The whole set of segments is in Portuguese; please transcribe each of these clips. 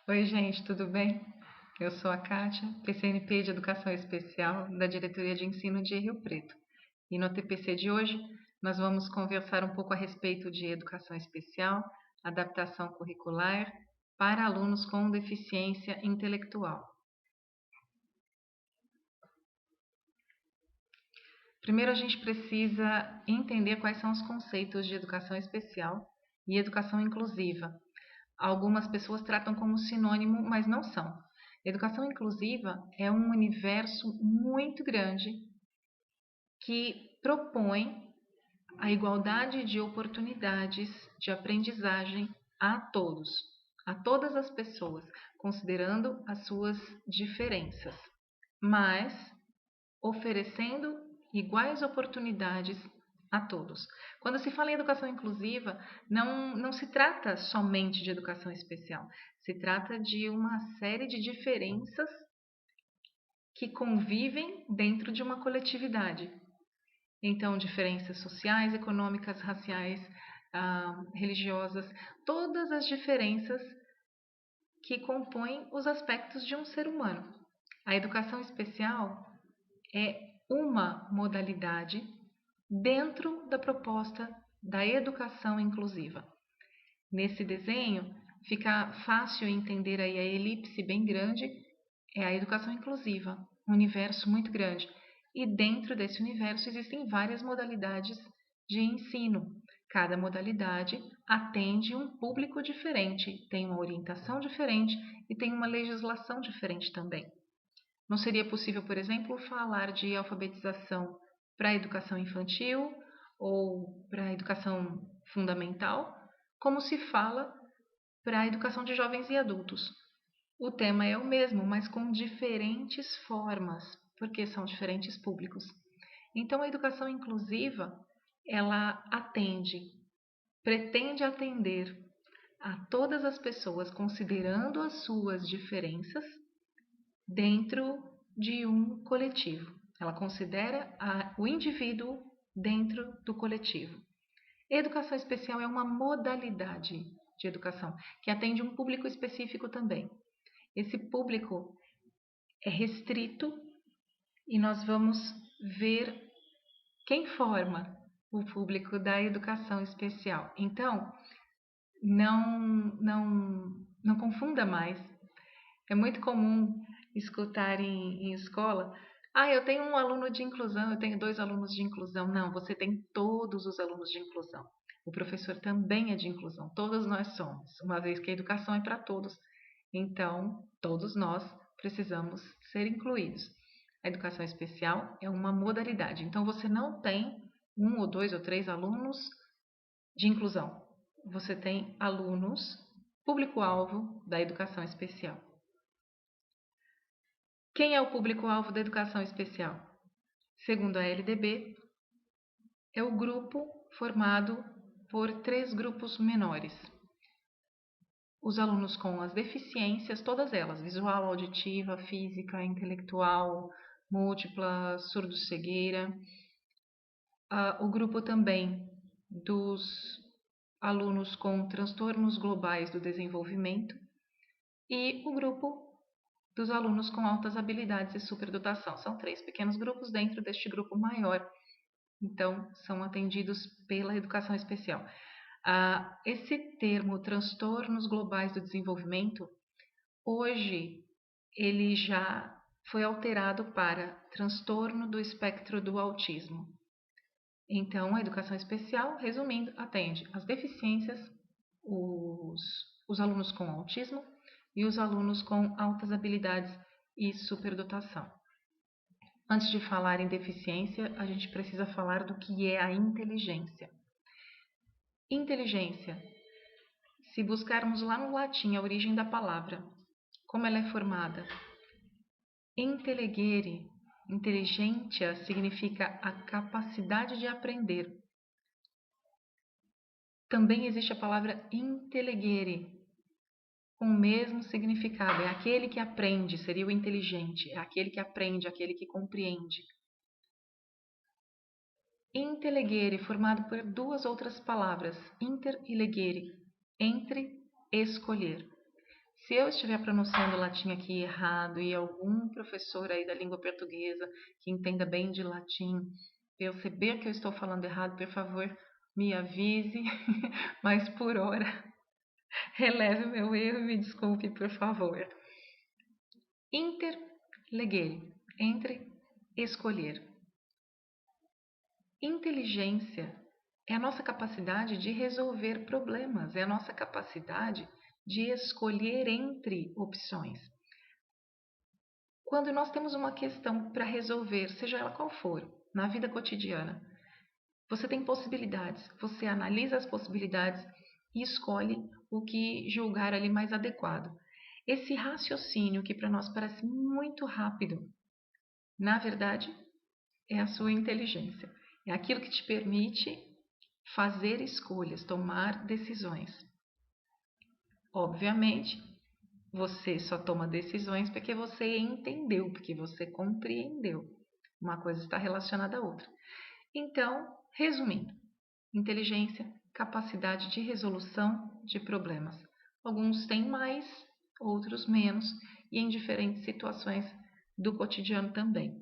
Oi, gente, tudo bem? Eu sou a Kátia, PCNP de Educação Especial da Diretoria de Ensino de Rio Preto. E no TPC de hoje, nós vamos conversar um pouco a respeito de educação especial, adaptação curricular para alunos com deficiência intelectual. Primeiro, a gente precisa entender quais são os conceitos de educação especial e educação inclusiva. Algumas pessoas tratam como sinônimo, mas não são. Educação inclusiva é um universo muito grande que propõe a igualdade de oportunidades de aprendizagem a todos, a todas as pessoas, considerando as suas diferenças, mas oferecendo iguais oportunidades a todos. Quando se fala em educação inclusiva, não se trata somente de educação especial, se trata de uma série de diferenças que convivem dentro de uma coletividade. Então, diferenças sociais, econômicas, raciais, religiosas, todas as diferenças que compõem os aspectos de um ser humano. A educação especial é uma modalidade dentro da proposta da educação inclusiva. Nesse desenho, fica fácil entender aí a elipse bem grande, é a educação inclusiva, um universo muito grande. E dentro desse universo existem várias modalidades de ensino. Cada modalidade atende um público diferente, tem uma orientação diferente e tem uma legislação diferente também. Não seria possível, por exemplo, falar de alfabetização para a educação infantil ou para a educação fundamental, como se fala para a educação de jovens e adultos. O tema é o mesmo, mas com diferentes formas, porque são diferentes públicos. Então, a educação inclusiva, ela pretende atender a todas as pessoas, considerando as suas diferenças dentro de um coletivo. Ela considera o indivíduo dentro do coletivo. Educação especial é uma modalidade de educação que atende um público específico também. Esse público é restrito e nós vamos ver quem forma o público da educação especial. Então, não confunda mais. É muito comum escutar em escola: eu tenho um aluno de inclusão, eu tenho 2 alunos de inclusão. Não, você tem todos os alunos de inclusão. O professor também é de inclusão, todos nós somos, uma vez que a educação é para todos. Então, todos nós precisamos ser incluídos. A educação especial é uma modalidade. Então, você não tem 1 ou 2 ou 3 alunos de inclusão. Você tem alunos, público-alvo da educação especial. Quem é o público-alvo da educação especial? Segundo a LDB, é o grupo formado por 3 grupos menores. Os alunos com as deficiências, todas elas, visual, auditiva, física, intelectual, múltipla, surdo-cegueira. O grupo também dos alunos com transtornos globais do desenvolvimento e o grupo dos alunos com altas habilidades e superdotação. São 3 pequenos grupos dentro deste grupo maior. Então, são atendidos pela educação especial. Esse termo, transtornos globais do desenvolvimento, hoje ele já foi alterado para transtorno do espectro do autismo. Então, a educação especial, resumindo, atende as deficiências, os alunos com autismo e os alunos com altas habilidades e superdotação. Antes de falar em deficiência, a gente precisa falar do que é a inteligência. Inteligência, se buscarmos lá no latim a origem da palavra, como ela é formada? Intelligere, inteligentia, significa a capacidade de aprender. Também existe a palavra intelligere, com o mesmo significado. É aquele que aprende, seria o inteligente. É aquele que aprende, aquele que compreende. Intelligere, formado por 2 outras palavras, inter e legere, entre, escolher. Se eu estiver pronunciando latim aqui errado e algum professor aí da língua portuguesa que entenda bem de latim perceber que eu estou falando errado, por favor, me avise, mas por hora releve o meu erro e me desculpe, por favor. Interlegere, entre escolher. Inteligência é a nossa capacidade de resolver problemas, é a nossa capacidade de escolher entre opções. Quando nós temos uma questão para resolver, seja ela qual for, na vida cotidiana, você tem possibilidades, você analisa as possibilidades e escolhe o que julgar ali mais adequado. Esse raciocínio que para nós parece muito rápido, na verdade, é a sua inteligência. É aquilo que te permite fazer escolhas, tomar decisões. Obviamente, você só toma decisões porque você entendeu, porque você compreendeu. Uma coisa está relacionada à outra. Então, resumindo, inteligência, capacidade de resolução de problemas. Alguns têm mais, outros menos, e em diferentes situações do cotidiano também.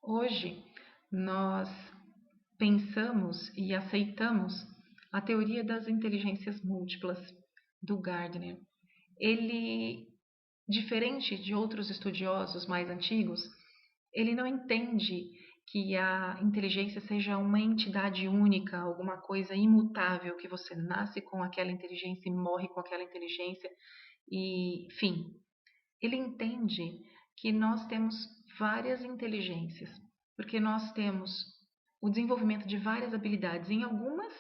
Hoje, nós pensamos e aceitamos a teoria das inteligências múltiplas do Gardner. Ele, diferente de outros estudiosos mais antigos, ele não entende que a inteligência seja uma entidade única, alguma coisa imutável, que você nasce com aquela inteligência e morre com aquela inteligência, e, enfim. Ele entende que nós temos várias inteligências, porque nós temos o desenvolvimento de várias habilidades. Em algumas,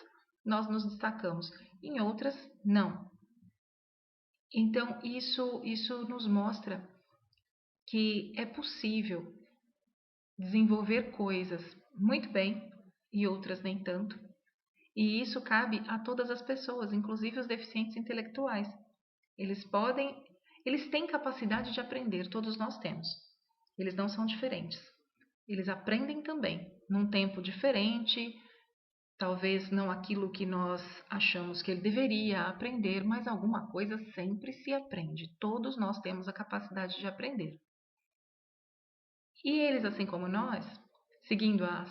nós nos destacamos, em outras, não. Então, isso nos mostra que é possível desenvolver coisas muito bem e outras nem tanto. E isso cabe a todas as pessoas, inclusive os deficientes intelectuais. Eles têm capacidade de aprender, todos nós temos. Eles não são diferentes. Eles aprendem também, num tempo diferente, talvez não aquilo que nós achamos que ele deveria aprender, mas alguma coisa sempre se aprende. Todos nós temos a capacidade de aprender. E eles, assim como nós, seguindo a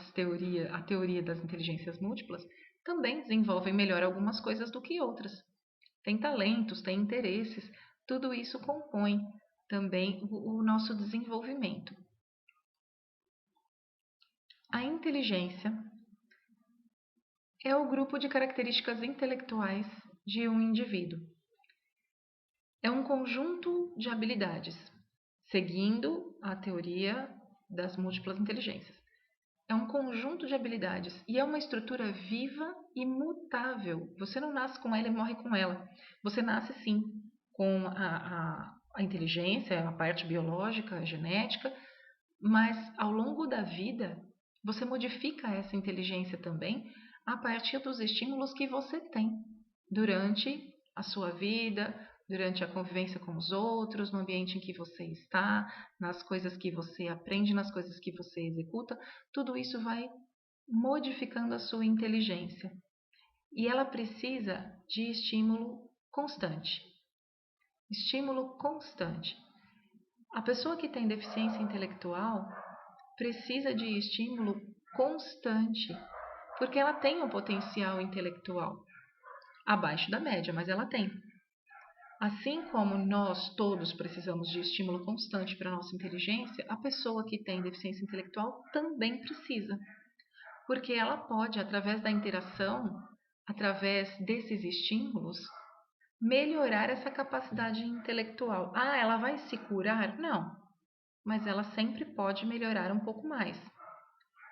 teoria das inteligências múltiplas, também desenvolvem melhor algumas coisas do que outras. Têm talentos, têm interesses, tudo isso compõe também o nosso desenvolvimento. A inteligência é o grupo de características intelectuais de um indivíduo. É um conjunto de habilidades, seguindo a teoria das múltiplas inteligências. É um conjunto de habilidades e é uma estrutura viva e mutável. Você não nasce com ela e morre com ela. Você nasce sim com a inteligência, a parte biológica, a genética, mas ao longo da vida você modifica essa inteligência também a partir dos estímulos que você tem durante a sua vida, durante a convivência com os outros, no ambiente em que você está, nas coisas que você aprende, nas coisas que você executa, tudo isso vai modificando a sua inteligência. E ela precisa de estímulo constante. Estímulo constante. A pessoa que tem deficiência intelectual precisa de estímulo constante, porque ela tem um potencial intelectual abaixo da média, mas ela tem. Assim como nós todos precisamos de estímulo constante para a nossa inteligência, a pessoa que tem deficiência intelectual também precisa, porque ela pode, através da interação, através desses estímulos, melhorar essa capacidade intelectual. Ah, ela vai se curar? Não, mas ela sempre pode melhorar um pouco mais.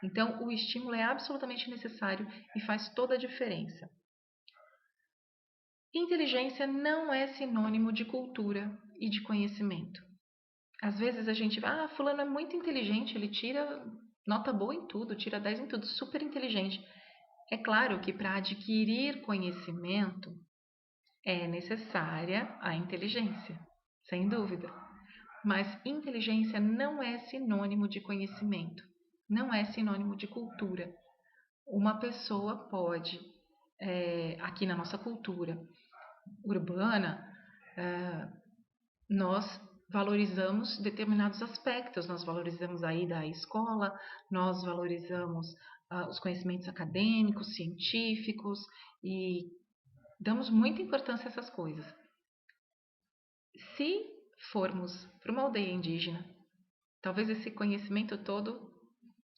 Então, o estímulo é absolutamente necessário e faz toda a diferença. Inteligência não é sinônimo de cultura e de conhecimento. Às vezes a gente vai, fulano é muito inteligente, ele tira nota boa em tudo, tira 10 em tudo, super inteligente. É claro que para adquirir conhecimento é necessária a inteligência, sem dúvida. Mas inteligência não é sinônimo de conhecimento, não é sinônimo de cultura. Uma pessoa pode, aqui na nossa cultura, urbana, nós valorizamos determinados aspectos, nós valorizamos a ida à escola, nós valorizamos os conhecimentos acadêmicos, científicos e damos muita importância a essas coisas. Se formos para uma aldeia indígena, talvez esse conhecimento todo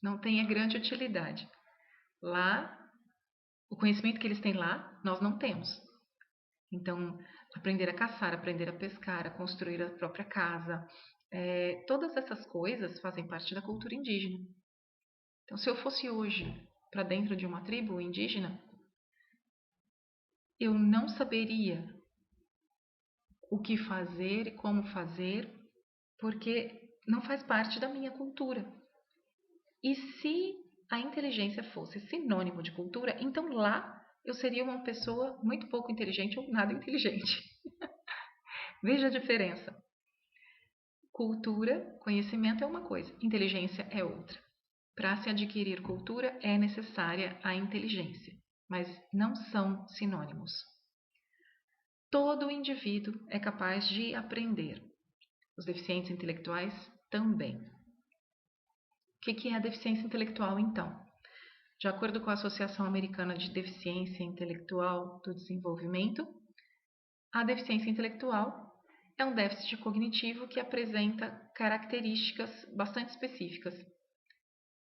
não tenha grande utilidade. Lá, o conhecimento que eles têm lá, nós não temos. Então, aprender a caçar, aprender a pescar, a construir a própria casa, todas essas coisas fazem parte da cultura indígena. Então, se eu fosse hoje para dentro de uma tribo indígena, eu não saberia o que fazer e como fazer, porque não faz parte da minha cultura. E se a inteligência fosse sinônimo de cultura, então lá eu seria uma pessoa muito pouco inteligente ou nada inteligente. Veja a diferença. Cultura, conhecimento é uma coisa, inteligência é outra. Para se adquirir cultura é necessária a inteligência, mas não são sinônimos. Todo indivíduo é capaz de aprender. Os deficientes intelectuais também. O que é a deficiência intelectual, então? De acordo com a Associação Americana de Deficiência Intelectual do Desenvolvimento, a deficiência intelectual é um déficit cognitivo que apresenta características bastante específicas.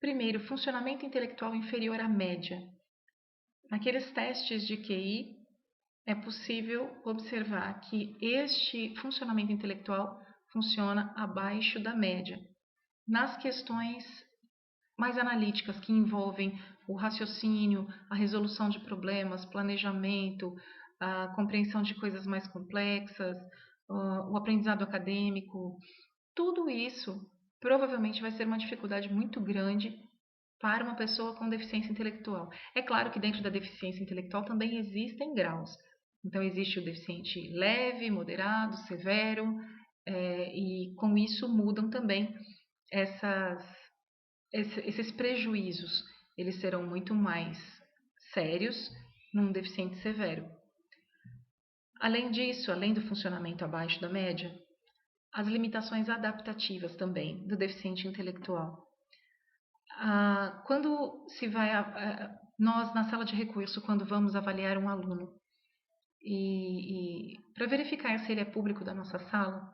Primeiro, funcionamento intelectual inferior à média. Naqueles testes de QI, é possível observar que este funcionamento intelectual funciona abaixo da média. Nas questões mais analíticas que envolvem o raciocínio, a resolução de problemas, planejamento, a compreensão de coisas mais complexas, o aprendizado acadêmico, tudo isso provavelmente vai ser uma dificuldade muito grande para uma pessoa com deficiência intelectual. É claro que dentro da deficiência intelectual também existem graus. Então existe o deficiente leve, moderado, severo, e com isso mudam também esses prejuízos. Eles serão muito mais sérios num deficiente severo. Além disso, além do funcionamento abaixo da média, as limitações adaptativas também do deficiente intelectual. Quando se vai, nós na sala de recurso, quando vamos avaliar um aluno, e para verificar se ele é público da nossa sala,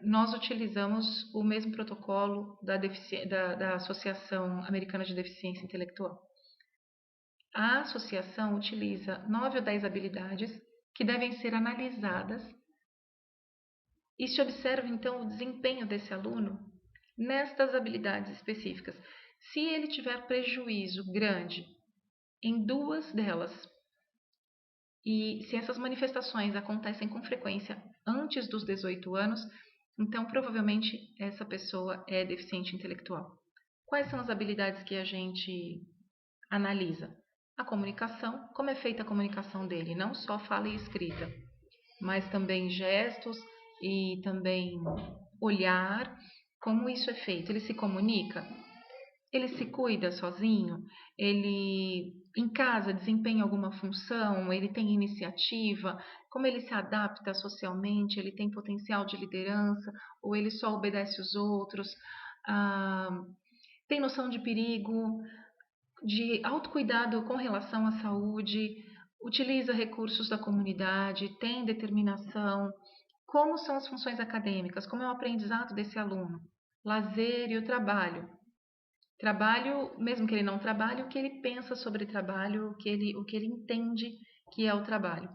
nós utilizamos o mesmo protocolo da Associação Americana de Deficiência Intelectual. A associação utiliza 9 ou 10 habilidades que devem ser analisadas e se observa então o desempenho desse aluno nestas habilidades específicas. Se ele tiver prejuízo grande em 2 delas, e se essas manifestações acontecem com frequência antes dos 18 anos, então provavelmente essa pessoa é deficiente intelectual. Quais são as habilidades que a gente analisa? A comunicação, como é feita a comunicação dele, não só fala e escrita, mas também gestos e também olhar, como isso é feito. Ele se comunica? Ele se cuida sozinho? Ele em casa desempenha alguma função? Ele tem iniciativa? Como ele se adapta socialmente? Ele tem potencial de liderança? Ou ele só obedece os outros? Tem noção de perigo? De autocuidado com relação à saúde? Utiliza recursos da comunidade? Tem determinação? Como são as funções acadêmicas? Como é o aprendizado desse aluno? Lazer e o trabalho. Trabalho, mesmo que ele não trabalhe, o que ele pensa sobre trabalho, o que ele entende que é o trabalho.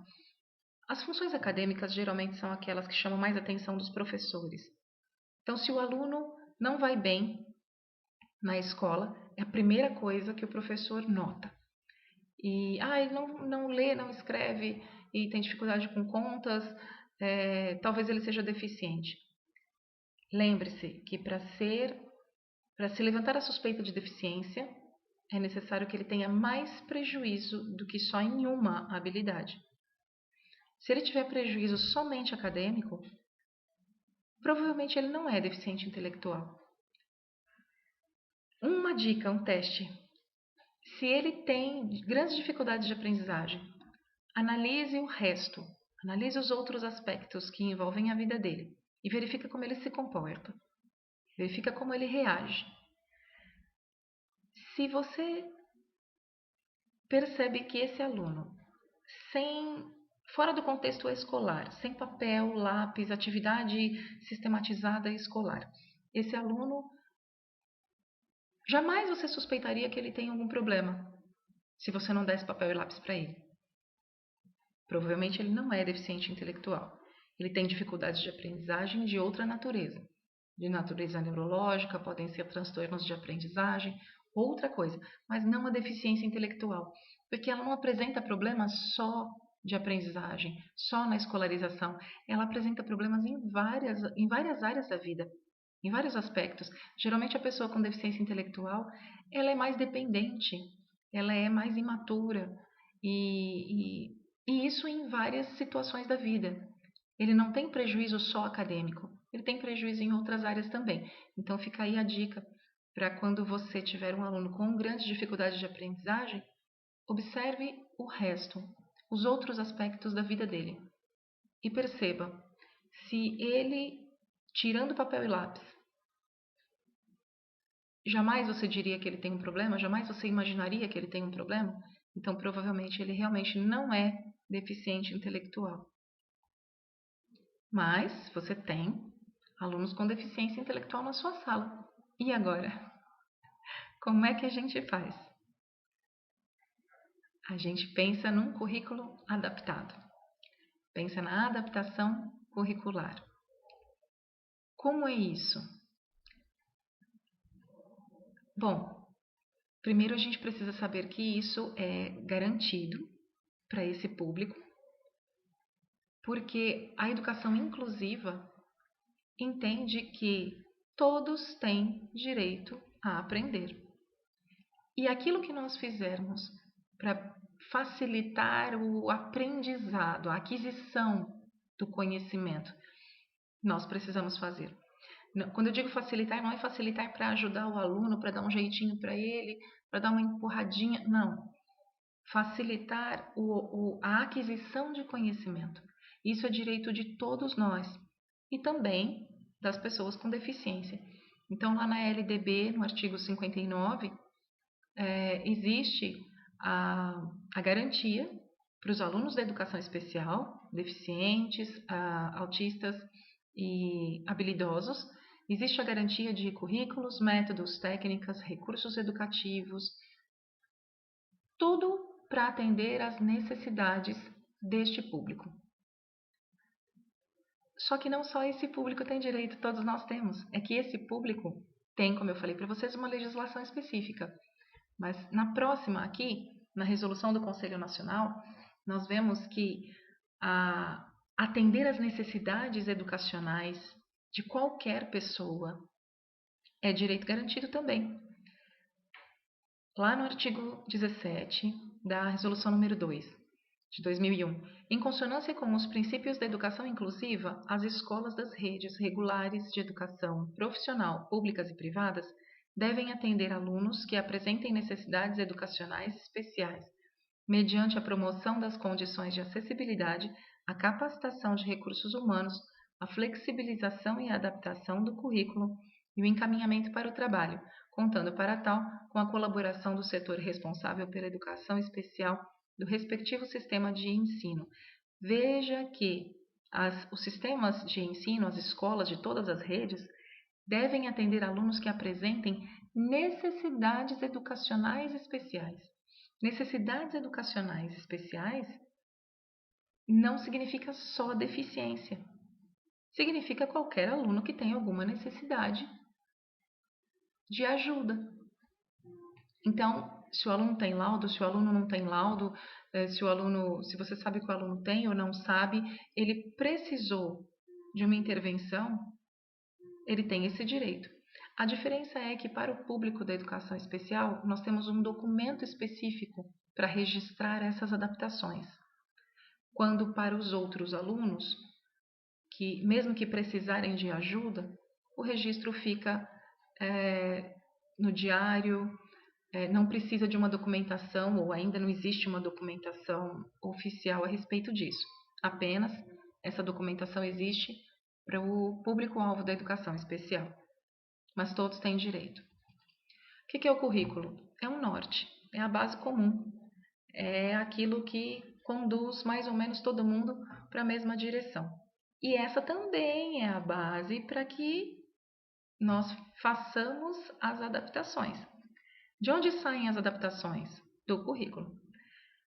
As funções acadêmicas geralmente são aquelas que chamam mais a atenção dos professores. Então, se o aluno não vai bem na escola, é a primeira coisa que o professor nota. E ele não lê, não escreve e tem dificuldade com contas, talvez ele seja deficiente. Lembre-se que para se levantar a suspeita de deficiência, é necessário que ele tenha mais prejuízo do que só em uma habilidade. Se ele tiver prejuízo somente acadêmico, provavelmente ele não é deficiente intelectual. Uma dica, um teste. Se ele tem grandes dificuldades de aprendizagem, analise o resto, analise os outros aspectos que envolvem a vida dele e verifica como ele se comporta, verifica como ele reage. Se você percebe que esse aluno, fora do contexto escolar, sem papel, lápis, atividade sistematizada escolar, esse aluno, jamais você suspeitaria que ele tem algum problema se você não desse papel e lápis para ele. Provavelmente ele não é deficiente intelectual. Ele tem dificuldades de aprendizagem de outra natureza. De natureza neurológica, podem ser transtornos de aprendizagem, outra coisa, mas não a deficiência intelectual, porque ela não apresenta problemas só de aprendizagem, só na escolarização. Ela apresenta problemas em várias áreas da vida, em vários aspectos. Geralmente a pessoa com deficiência intelectual, ela é mais dependente, ela é mais imatura e isso em várias situações da vida. Ele não tem prejuízo só acadêmico, ele tem prejuízo em outras áreas também. Então fica aí a dica para quando você tiver um aluno com grandes dificuldades de aprendizagem, observe o resto, os outros aspectos da vida dele e perceba se ele, tirando papel e lápis, jamais você diria que ele tem um problema, jamais você imaginaria que ele tem um problema, então provavelmente ele realmente não é deficiente intelectual. Mas você tem alunos com deficiência intelectual na sua sala. E agora? Como é que a gente faz? A gente pensa num currículo adaptado. Pensa na adaptação curricular. Como é isso? Bom, primeiro a gente precisa saber que isso é garantido para esse público, porque a educação inclusiva entende que todos têm direito a aprender. E aquilo que nós fizermos para facilitar o aprendizado, a aquisição do conhecimento, nós precisamos fazer. Quando eu digo facilitar, não é facilitar para ajudar o aluno, para dar um jeitinho para ele, para dar uma empurradinha, não. Facilitar a aquisição de conhecimento. Isso é direito de todos nós e também das pessoas com deficiência. Então, lá na LDB, no artigo 59, existe a garantia para os alunos da educação especial, deficientes, autistas e habilidosos. Existe a garantia de currículos, métodos, técnicas, recursos educativos, tudo para atender às necessidades deste público. Só que não só esse público tem direito, todos nós temos. É que esse público tem, como eu falei para vocês, uma legislação específica. Mas na próxima aqui, na resolução do Conselho Nacional, nós vemos que atender às necessidades educacionais de qualquer pessoa é direito garantido também. Lá no artigo 17 da resolução número 2 de 2001, em consonância com os princípios da educação inclusiva, as escolas das redes regulares de educação profissional, públicas e privadas, devem atender alunos que apresentem necessidades educacionais especiais, mediante a promoção das condições de acessibilidade, a capacitação de recursos humanos, a flexibilização e a adaptação do currículo e o encaminhamento para o trabalho, contando para tal com a colaboração do setor responsável pela educação especial do respectivo sistema de ensino. Veja que os sistemas de ensino, as escolas de todas as redes, devem atender alunos que apresentem necessidades educacionais especiais. Necessidades educacionais especiais não significa só deficiência. Significa qualquer aluno que tenha alguma necessidade de ajuda. Então, se o aluno tem laudo, se o aluno não tem laudo, se você sabe que o aluno tem ou não sabe, ele precisou de uma intervenção, ele tem esse direito. A diferença é que para o público da educação especial, nós temos um documento específico para registrar essas adaptações. Quando para os outros alunos, que mesmo que precisarem de ajuda, o registro fica no diário, não precisa de uma documentação, ou ainda não existe uma documentação oficial a respeito disso. Apenas essa documentação existe para o público-alvo da educação especial, mas todos têm direito. O que é o currículo? É um norte, é a base comum, é aquilo que conduz mais ou menos todo mundo para a mesma direção. E essa também é a base para que nós façamos as adaptações. De onde saem as adaptações? Do currículo.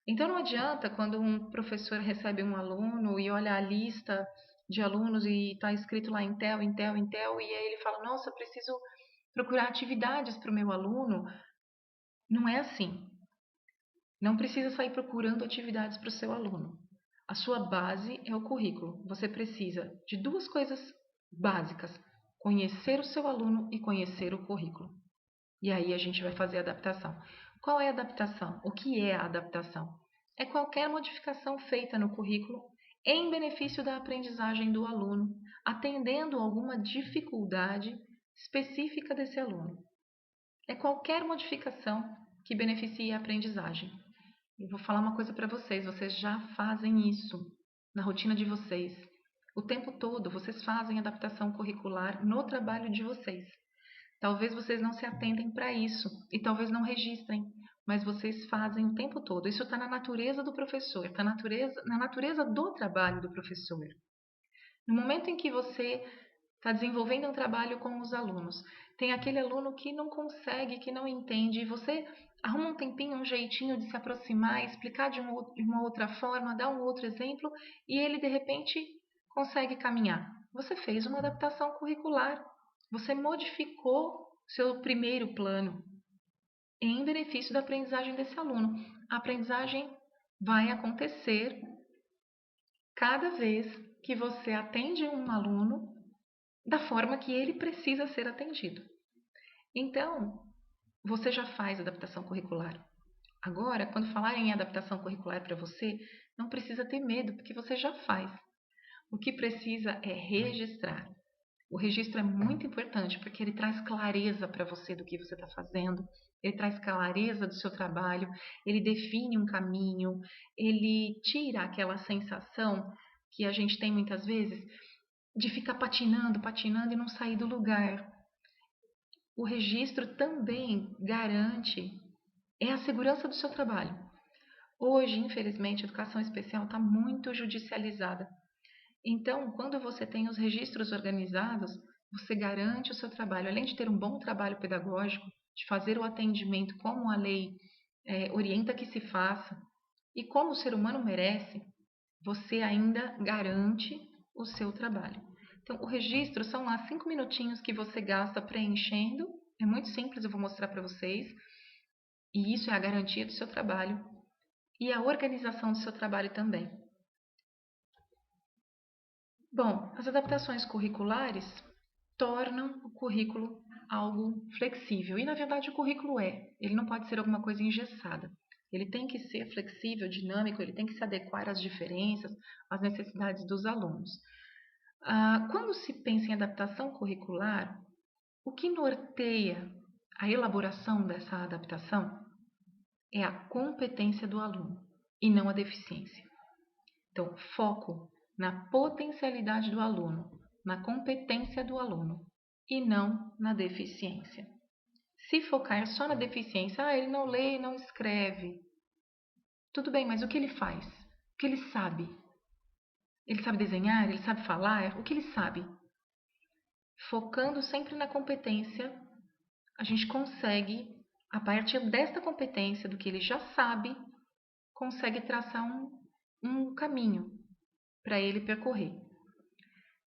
Então não adianta quando um professor recebe um aluno e olha a lista de alunos e está escrito lá Intel, e aí ele fala, nossa, preciso procurar atividades para o meu aluno. Não é assim. Não precisa sair procurando atividades para o seu aluno. A sua base é o currículo. Você precisa de duas coisas básicas: conhecer o seu aluno e conhecer o currículo. E aí a gente vai fazer a adaptação. Qual é a adaptação? O que é a adaptação? É qualquer modificação feita no currículo em benefício da aprendizagem do aluno, atendendo a alguma dificuldade específica desse aluno. É qualquer modificação que beneficie a aprendizagem. Eu vou falar uma coisa para vocês já fazem isso na rotina de vocês. O tempo todo vocês fazem adaptação curricular no trabalho de vocês. Talvez vocês não se atentem para isso e talvez não registrem, mas vocês fazem o tempo todo. Isso está na natureza do professor, está na natureza do trabalho do professor. No momento em que você está desenvolvendo um trabalho com os alunos, tem aquele aluno que não consegue, que não entende, e você arruma um tempinho, um jeitinho de se aproximar, explicar de uma outra forma, dar um outro exemplo, e ele de repente consegue caminhar. Você fez uma adaptação curricular, você modificou seu primeiro plano em benefício da aprendizagem desse aluno. A aprendizagem vai acontecer cada vez que você atende um aluno da forma que ele precisa ser atendido. Então, você já faz adaptação curricular. Agora, quando falarem em adaptação curricular para você, não precisa ter medo, porque você já faz. O que precisa é registrar. O registro é muito importante, porque ele traz clareza para você do que você está fazendo, ele traz clareza do seu trabalho, ele define um caminho, ele tira aquela sensação que a gente tem muitas vezes de ficar patinando e não sair do lugar. O registro também garante a segurança do seu trabalho. Hoje, infelizmente, a educação especial está muito judicializada. Então, quando você tem os registros organizados, você garante o seu trabalho. Além de ter um bom trabalho pedagógico, de fazer o atendimento como a lei orienta que se faça e como o ser humano merece, você ainda garante o seu trabalho. Então, o registro são lá 5 minutinhos que você gasta preenchendo. É muito simples, eu vou mostrar para vocês. E isso é a garantia do seu trabalho e a organização do seu trabalho também. Bom, as adaptações curriculares tornam o currículo algo flexível. E, na verdade, o currículo ele não pode ser alguma coisa engessada. Ele tem que ser flexível, dinâmico, ele tem que se adequar às diferenças, às necessidades dos alunos. Quando se pensa em adaptação curricular, o que norteia a elaboração dessa adaptação é a competência do aluno e não a deficiência. Então, foco na potencialidade do aluno, na competência do aluno e não na deficiência. Se focar só na deficiência, ele não lê e não escreve. Tudo bem, mas o que ele faz? O que ele sabe? Ele sabe desenhar? Ele sabe falar? O que ele sabe? Focando sempre na competência, a gente consegue, a partir desta competência, do que ele já sabe, consegue traçar um caminho para ele percorrer.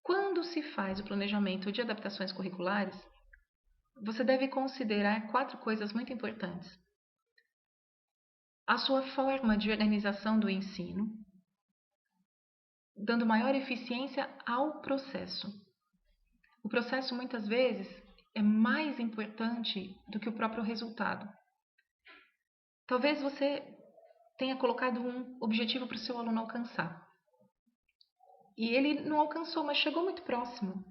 Quando se faz o planejamento de adaptações curriculares, você deve considerar 4 coisas muito importantes. A sua forma de organização do ensino, dando maior eficiência ao processo. O processo, muitas vezes, é mais importante do que o próprio resultado. Talvez você tenha colocado um objetivo para o seu aluno alcançar. E ele não alcançou, mas chegou muito próximo.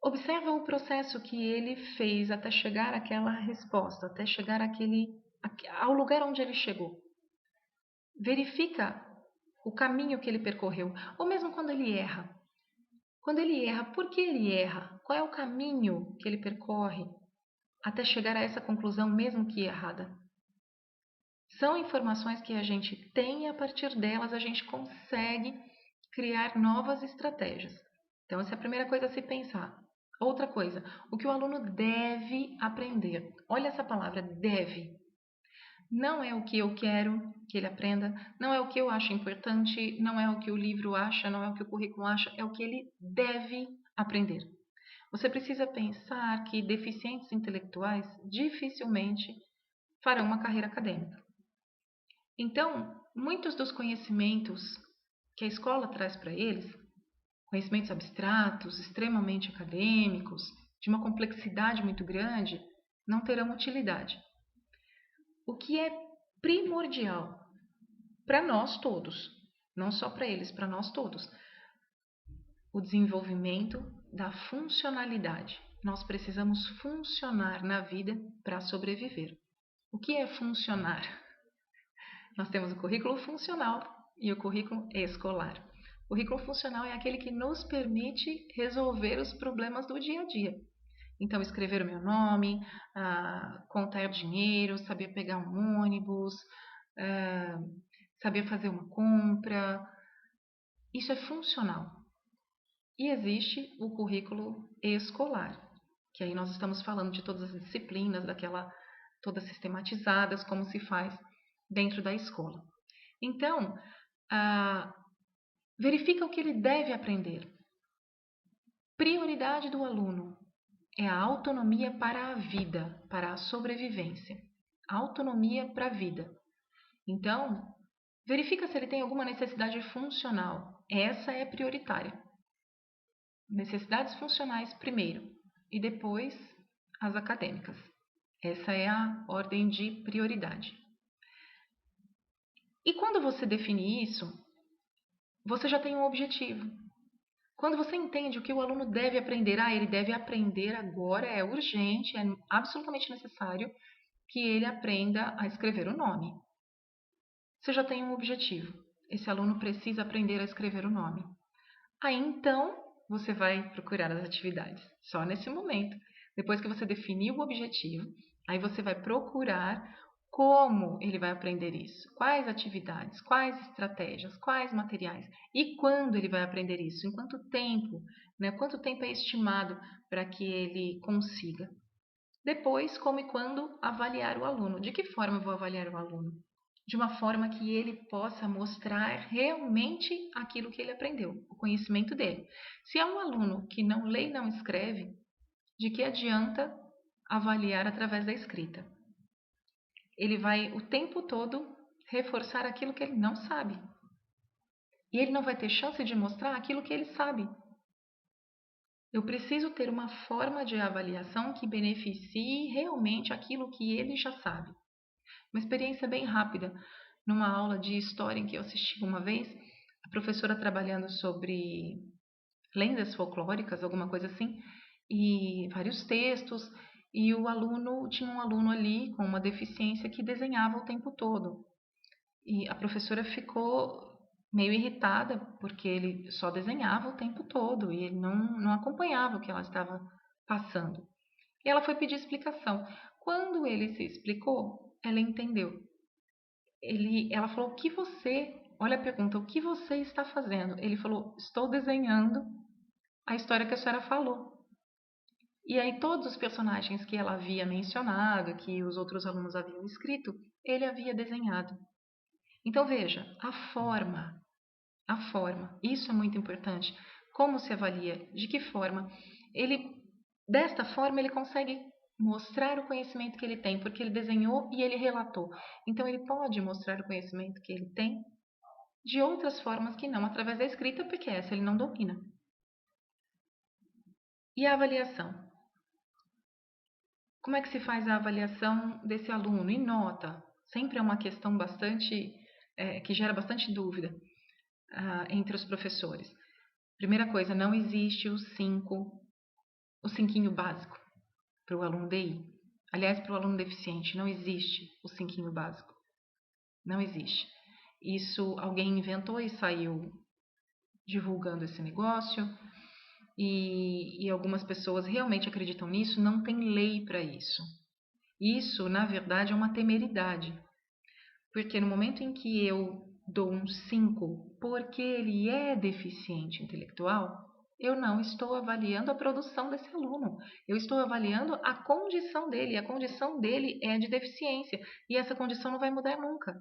Observa o processo que ele fez até chegar àquela resposta, até chegar ao lugar onde ele chegou. Verifica o caminho que ele percorreu, ou mesmo quando ele erra. Quando ele erra, por que ele erra? Qual é o caminho que ele percorre até chegar a essa conclusão, mesmo que errada? São informações que a gente tem e a partir delas a gente consegue criar novas estratégias. Então, essa é a primeira coisa a se pensar. Outra coisa, o que o aluno deve aprender. Olha essa palavra, deve. Não é o que eu quero que ele aprenda, não é o que eu acho importante, não é o que o livro acha, não é o que o currículo acha, é o que ele deve aprender. Você precisa pensar que deficientes intelectuais dificilmente farão uma carreira acadêmica. Então, muitos dos conhecimentos que a escola traz para eles, conhecimentos abstratos, extremamente acadêmicos, de uma complexidade muito grande, não terão utilidade. O que é primordial para nós todos, não só para eles, para nós todos, o desenvolvimento da funcionalidade. Nós precisamos funcionar na vida para sobreviver. O que é funcionar? Nós temos o currículo funcional e o currículo escolar. O currículo funcional é aquele que nos permite resolver os problemas do dia a dia. Então, escrever o meu nome, contar dinheiro, saber pegar um ônibus, saber fazer uma compra. Isso é funcional. E existe o currículo escolar, que aí nós estamos falando de todas as disciplinas, todas sistematizadas, como se faz dentro da escola. Então, verifica o que ele deve aprender. Prioridade do aluno é a autonomia para a vida, para a sobrevivência. Autonomia para a vida. Então, verifica se ele tem alguma necessidade funcional. Essa é prioritária. Necessidades funcionais primeiro e depois as acadêmicas. Essa é a ordem de prioridade. E quando você define isso, você já tem um objetivo. Quando você entende o que o aluno deve aprender, ele deve aprender agora, é urgente, é absolutamente necessário que ele aprenda a escrever o nome. Você já tem um objetivo. Esse aluno precisa aprender a escrever o nome. Aí então você vai procurar as atividades. Só nesse momento. Depois que você definiu o objetivo, aí você vai procurar como ele vai aprender isso. Quais atividades, quais estratégias, quais materiais. E quando ele vai aprender isso. Em quanto tempo. Quanto tempo é estimado para que ele consiga. Depois, como e quando avaliar o aluno. De que forma eu vou avaliar o aluno? De uma forma que ele possa mostrar realmente aquilo que ele aprendeu, o conhecimento dele. Se é um aluno que não lê e não escreve, de que adianta avaliar através da escrita? Ele vai o tempo todo reforçar aquilo que ele não sabe. E ele não vai ter chance de mostrar aquilo que ele sabe. Eu preciso ter uma forma de avaliação que beneficie realmente aquilo que ele já sabe. Uma experiência bem rápida. Numa aula de história em que eu assisti uma vez, a professora trabalhando sobre lendas folclóricas, alguma coisa assim, e vários textos, e tinha um aluno ali com uma deficiência que desenhava o tempo todo. E a professora ficou meio irritada porque ele só desenhava o tempo todo e ele não acompanhava o que ela estava passando. E ela foi pedir explicação. Quando ele se explicou, ela entendeu. Ela falou, olha a pergunta, o que você está fazendo? Ele falou, estou desenhando a história que a senhora falou. E aí todos os personagens que ela havia mencionado, que os outros alunos haviam escrito, ele havia desenhado. Então veja, a forma, isso é muito importante. Como se avalia? De que forma? Desta forma ele consegue mostrar o conhecimento que ele tem, porque ele desenhou e ele relatou. Então ele pode mostrar o conhecimento que ele tem de outras formas que não através da escrita, porque essa ele não domina. E a avaliação? Como é que se faz a avaliação desse aluno? E nota? Sempre é uma questão que gera bastante dúvida entre os professores. Primeira coisa, não existe os 5 o cinquinho básico para o aluno DI. Aliás, para o aluno deficiente, não existe o cinquinho básico. Não existe. Isso alguém inventou e saiu divulgando esse negócio. E algumas pessoas realmente acreditam nisso. Não tem lei para isso. Isso, na verdade, é uma temeridade. Porque no momento em que eu dou um 5 porque ele é deficiente intelectual, eu não estou avaliando a produção desse aluno. Eu estou avaliando a condição dele. A condição dele é de deficiência. E essa condição não vai mudar nunca.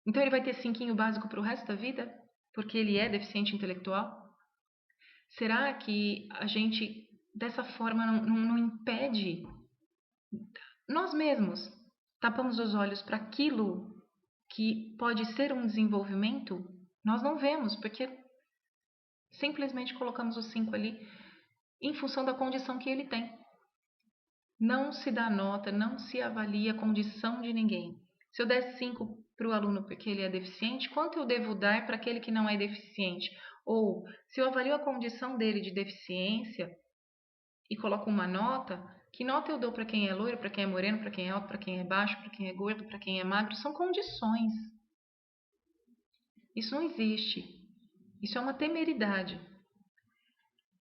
Então ele vai ter cinquinho básico para o resto da vida? Porque ele é deficiente intelectual? Será que a gente, dessa forma, não impede nós mesmos? Tapamos os olhos para aquilo que pode ser um desenvolvimento? Nós não vemos, porque simplesmente colocamos o 5 ali em função da condição que ele tem. Não se dá nota, não se avalia a condição de ninguém. Se eu der 5 para o aluno porque ele é deficiente, quanto eu devo dar para aquele que não é deficiente? Ou, se eu avalio a condição dele de deficiência e coloco uma nota, que nota eu dou para quem é loiro, para quem é moreno, para quem é alto, para quem é baixo, para quem é gordo, para quem é magro? São condições. Isso não existe. Isso é uma temeridade.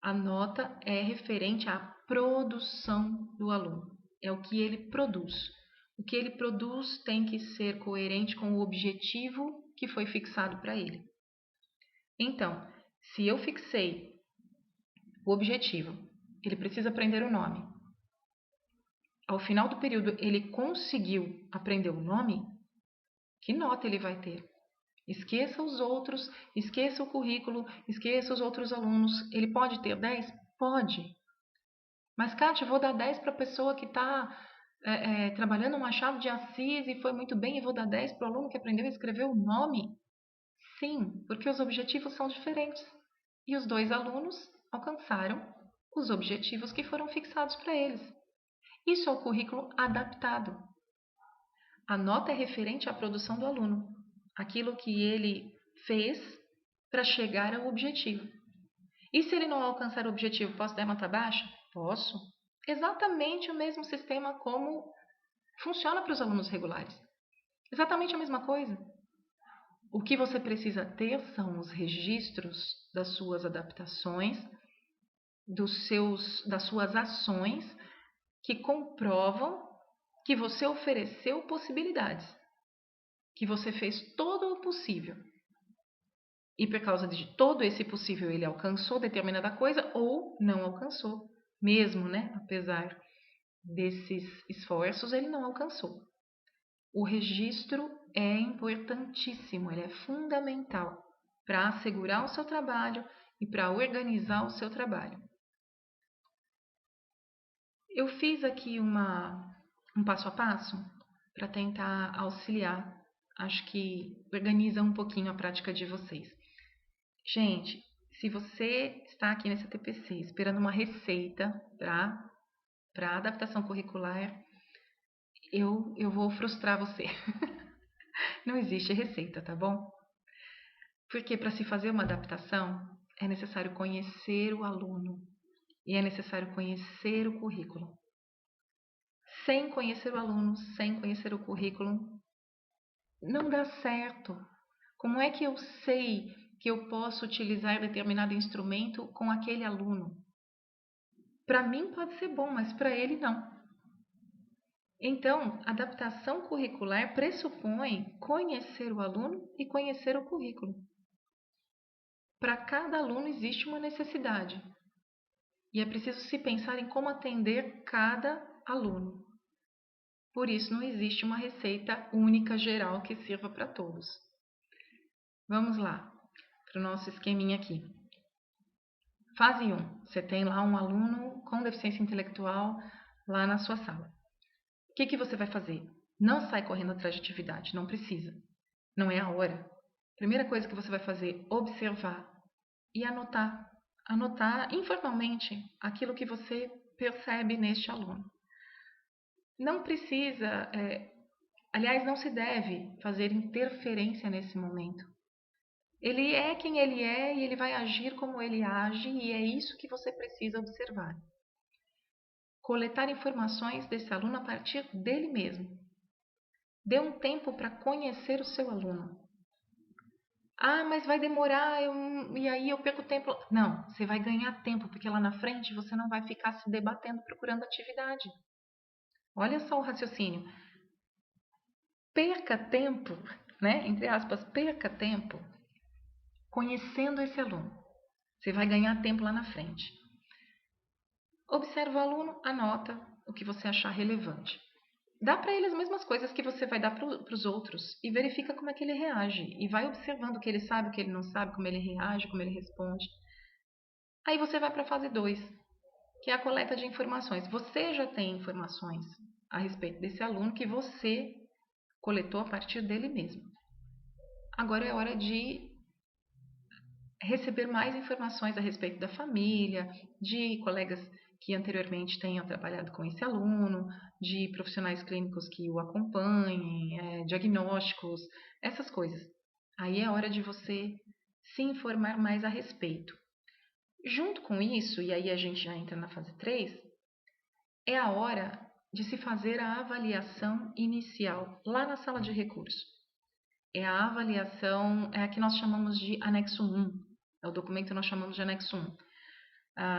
A nota é referente à produção do aluno. É o que ele produz. O que ele produz tem que ser coerente com o objetivo que foi fixado para ele. Então, se eu fixei o objetivo, ele precisa aprender o nome. Ao final do período, ele conseguiu aprender o nome, que nota ele vai ter? Esqueça os outros, esqueça o currículo, esqueça os outros alunos. Ele pode ter 10? Pode. Mas, Kátia, eu vou dar 10 para a pessoa que está trabalhando o Machado de Assis e foi muito bem, e vou dar 10 para o aluno que aprendeu a escrever o nome? Sim, porque os objetivos são diferentes. E os dois alunos alcançaram os objetivos que foram fixados para eles. Isso é o currículo adaptado. A nota é referente à produção do aluno, aquilo que ele fez para chegar ao objetivo. E se ele não alcançar o objetivo, posso dar nota baixa? Posso. Exatamente o mesmo sistema como funciona para os alunos regulares. Exatamente a mesma coisa. O que você precisa ter são os registros das suas adaptações, das suas ações que comprovam que você ofereceu possibilidades, que você fez todo o possível. E por causa de todo esse possível ele alcançou determinada coisa ou não alcançou. Mesmo, né? Apesar desses esforços, ele não alcançou. O registro é importantíssimo, ele é fundamental para assegurar o seu trabalho e para organizar o seu trabalho. Eu fiz aqui um passo a passo para tentar auxiliar. Acho que organiza um pouquinho a prática de vocês. Gente, se você está aqui nessa TPC esperando uma receita para adaptação curricular, eu vou frustrar você. Não existe receita, tá bom? Porque para se fazer uma adaptação é necessário conhecer o aluno e é necessário conhecer o currículo. Sem conhecer o aluno, sem conhecer o currículo, não dá certo. Como é que eu sei que eu posso utilizar determinado instrumento com aquele aluno? Para mim pode ser bom, mas para ele não. Então, adaptação curricular pressupõe conhecer o aluno e conhecer o currículo. Para cada aluno existe uma necessidade e é preciso se pensar em como atender cada aluno. Por isso, não existe uma receita única geral que sirva para todos. Vamos lá, para o nosso esqueminha aqui. Fase 1. Você tem lá um aluno com deficiência intelectual lá na sua sala. O que você vai fazer? Não sai correndo atrás de atividade, não precisa. Não é a hora. Primeira coisa que você vai fazer, observar e anotar. Anotar informalmente aquilo que você percebe neste aluno. Não precisa, aliás, não se deve fazer interferência nesse momento. Ele é quem ele é e ele vai agir como ele age, e é isso que você precisa observar. coletar informações desse aluno a partir dele mesmo. Dê um tempo para conhecer o seu aluno. Ah, mas vai demorar e aí eu perco tempo. Não, você vai ganhar tempo, porque lá na frente você não vai ficar se debatendo procurando atividade. Olha só o raciocínio. Perca tempo, né? Entre aspas, perca tempo conhecendo esse aluno. Você vai ganhar tempo lá na frente. Observa o aluno, anota o que você achar relevante. Dá para ele as mesmas coisas que você vai dar para os outros e verifica como é que ele reage. E vai observando o que ele sabe, o que ele não sabe, como ele reage, como ele responde. Aí você vai para a fase 2, que é a coleta de informações. Você já tem informações a respeito desse aluno que você coletou a partir dele mesmo. Agora é hora de receber mais informações a respeito da família, de colegas que anteriormente tenham trabalhado com esse aluno, de profissionais clínicos que o acompanhem, diagnósticos, essas coisas. Aí é hora de você se informar mais a respeito. Junto com isso, e aí a gente já entra na fase 3, é a hora de se fazer a avaliação inicial lá na sala de recurso. É a avaliação, é a que nós chamamos de anexo 1. É o documento que nós chamamos de anexo 1.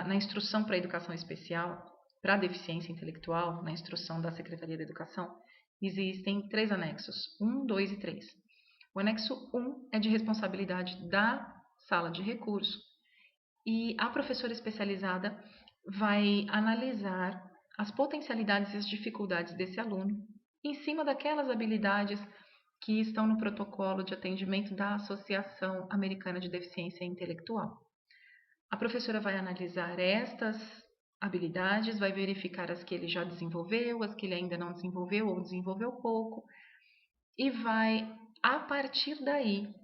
Na instrução para a educação especial, para a deficiência intelectual, na instrução da Secretaria da Educação, existem 3 anexos, 1, 2 e 3. O anexo 1 é de responsabilidade da sala de recurso e a professora especializada vai analisar as potencialidades e as dificuldades desse aluno em cima daquelas habilidades que estão no protocolo de atendimento da Associação Americana de Deficiência Intelectual. A professora vai analisar estas habilidades, vai verificar as que ele já desenvolveu, as que ele ainda não desenvolveu ou desenvolveu pouco, e vai, a partir daí,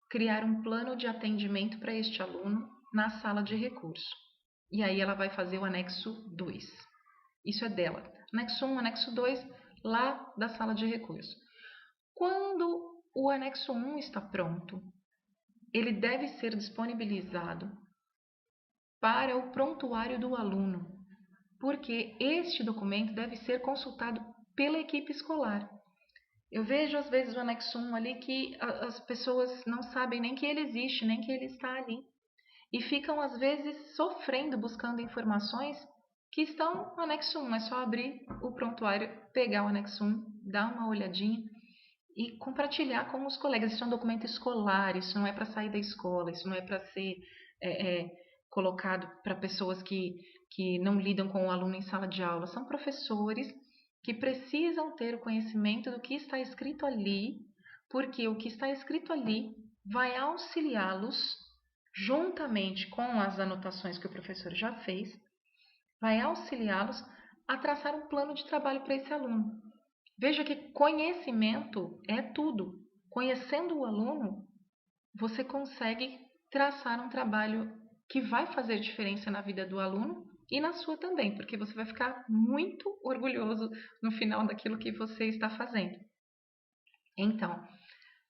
criar um plano de atendimento para este aluno na sala de recurso. E aí ela vai fazer o anexo 2. Isso é dela. Anexo 1, anexo 2, lá da sala de recurso. Quando o anexo 1 está pronto, ele deve ser disponibilizado para o prontuário do aluno, porque este documento deve ser consultado pela equipe escolar. Eu vejo às vezes o anexo 1 ali que as pessoas não sabem nem que ele existe, nem que ele está ali. E ficam às vezes sofrendo, buscando informações que estão no anexo 1. É só abrir o prontuário, pegar o anexo 1, dar uma olhadinha e compartilhar com os colegas. Isso é um documento escolar, isso não é para sair da escola, isso não é para ser colocado para pessoas que não lidam com o aluno em sala de aula. São professores que precisam ter o conhecimento do que está escrito ali, porque o que está escrito ali vai auxiliá-los, juntamente com as anotações que o professor já fez, vai auxiliá-los a traçar um plano de trabalho para esse aluno. Veja que conhecimento é tudo. Conhecendo o aluno, você consegue traçar um trabalho que vai fazer diferença na vida do aluno e na sua também, porque você vai ficar muito orgulhoso no final daquilo que você está fazendo. Então,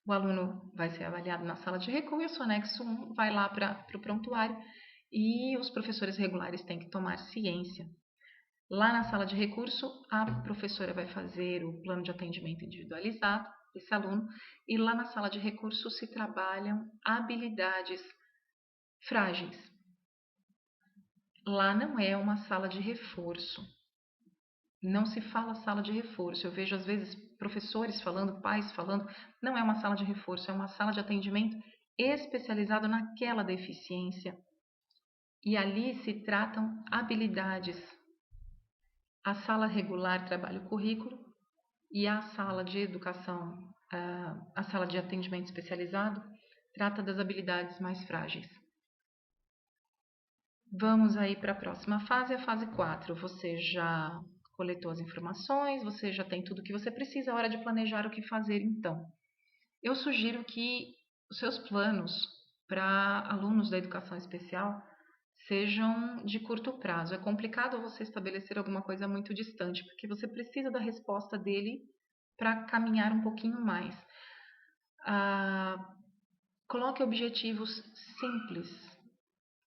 o aluno vai ser avaliado na sala de recurso, o anexo 1 vai lá para o prontuário e os professores regulares têm que tomar ciência. Lá na sala de recurso, a professora vai fazer o plano de atendimento individualizado desse aluno e lá na sala de recurso se trabalham habilidades frágeis. Lá não é uma sala de reforço. Não se fala sala de reforço. Eu vejo às vezes professores falando, pais falando, não é uma sala de reforço, é uma sala de atendimento especializado naquela deficiência. E ali se tratam habilidades. A sala regular trabalha o currículo e a sala de educação, a sala de atendimento especializado, trata das habilidades mais frágeis. Vamos aí para a próxima fase, a fase 4. Você já coletou as informações, você já tem tudo o que você precisa, é hora de planejar o que fazer então. Eu sugiro que os seus planos para alunos da educação especial sejam de curto prazo. É complicado você estabelecer alguma coisa muito distante, porque você precisa da resposta dele para caminhar um pouquinho mais. Coloque objetivos simples,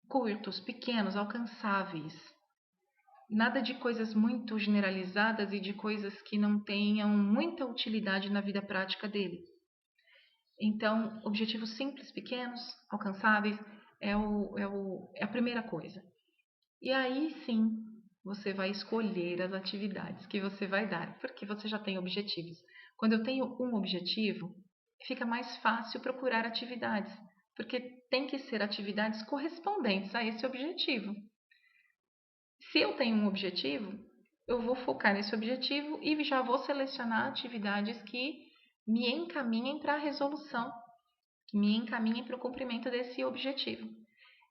curtos, pequenos, alcançáveis. Nada de coisas muito generalizadas e de coisas que não tenham muita utilidade na vida prática dele. Então, objetivos simples, pequenos, alcançáveis, é a primeira coisa. E aí sim, você vai escolher as atividades que você vai dar, porque você já tem objetivos. Quando eu tenho um objetivo, fica mais fácil procurar atividades, porque tem que ser atividades correspondentes a esse objetivo. Se eu tenho um objetivo, eu vou focar nesse objetivo e já vou selecionar atividades que me encaminhem para a resolução, que me encaminhem para o cumprimento desse objetivo.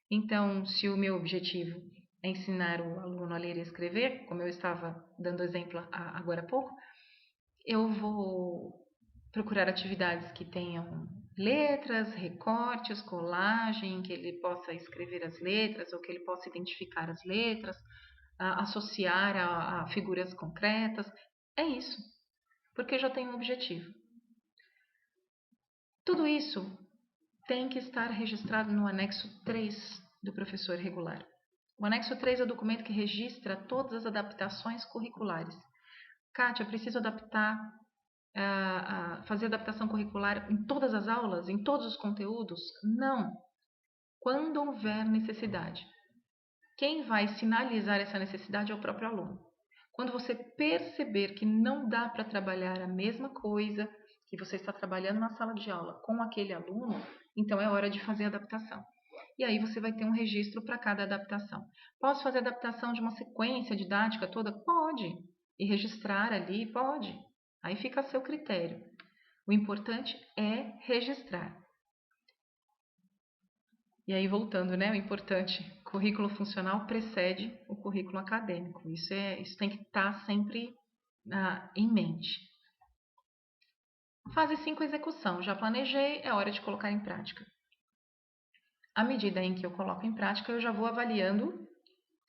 Então, se o meu objetivo é ensinar o aluno a ler e escrever, como eu estava dando exemplo agora há pouco, eu vou procurar atividades que tenham letras, recortes, colagem, que ele possa escrever as letras ou que ele possa identificar as letras, associar a figuras concretas. É isso, porque já tem um objetivo. Tudo isso tem que estar registrado no anexo 3 do professor regular. O anexo 3 é o documento que registra todas as adaptações curriculares. Kátia, preciso adaptar, fazer adaptação curricular em todas as aulas, em todos os conteúdos? Não. Quando houver necessidade. Quem vai sinalizar essa necessidade é o próprio aluno. Quando você perceber que não dá para trabalhar a mesma coisa que você está trabalhando na sala de aula com aquele aluno, então é hora de fazer a adaptação. E aí você vai ter um registro para cada adaptação. Posso fazer adaptação de uma sequência didática toda? Pode. E registrar ali? Pode. Aí fica a seu critério. O importante é registrar. E aí, voltando, né? O importante, currículo funcional precede o currículo acadêmico. Isso tem que estar sempre em mente. Fase 5, execução. Já planejei, é hora de colocar em prática. À medida em que eu coloco em prática, eu já vou avaliando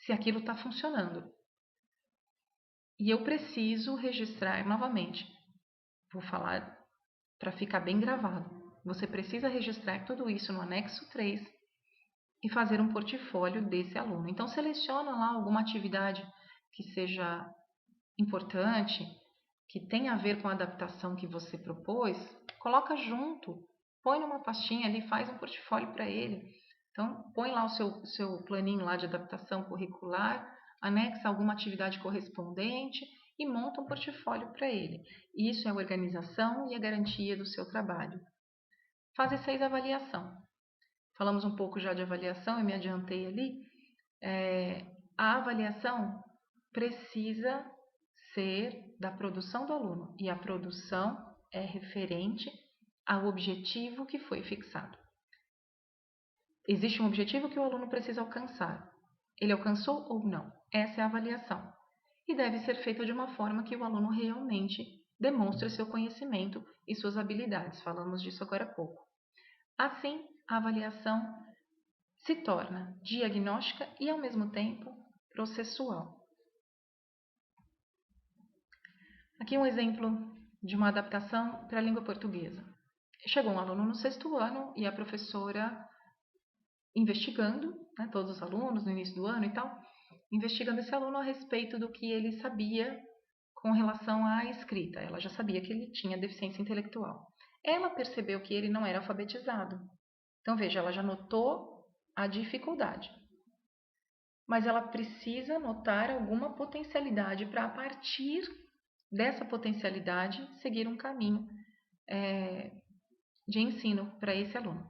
se aquilo está funcionando. E eu preciso registrar novamente. Vou falar para ficar bem gravado. Você precisa registrar tudo isso no anexo 3 e fazer um portfólio desse aluno. Então, seleciona lá alguma atividade que seja importante, que tenha a ver com a adaptação que você propôs, coloca junto, põe numa pastinha ali, faz um portfólio para ele. Então, põe lá o seu planinho lá de adaptação curricular, anexa alguma atividade correspondente e monta um portfólio para ele. Isso é a organização e a garantia do seu trabalho. Fase 6, avaliação. Falamos um pouco já de avaliação, eu me adiantei ali. A avaliação precisa ser da produção do aluno e a produção é referente ao objetivo que foi fixado. Existe um objetivo que o aluno precisa alcançar. Ele alcançou ou não? Essa é a avaliação. E deve ser feita de uma forma que o aluno realmente demonstre seu conhecimento e suas habilidades. Falamos disso agora há pouco. Assim, a avaliação se torna diagnóstica e, ao mesmo tempo, processual. Aqui um exemplo de uma adaptação para a língua portuguesa. Chegou um aluno no 6º ano e a professora, investigando, né, todos os alunos no início do ano e tal, investigando esse aluno a respeito do que ele sabia com relação à escrita. Ela já sabia que ele tinha deficiência intelectual. Ela percebeu que ele não era alfabetizado. Então, veja, ela já notou a dificuldade. Mas ela precisa notar alguma potencialidade para, a partir dessa potencialidade, seguir um caminho de ensino para esse aluno.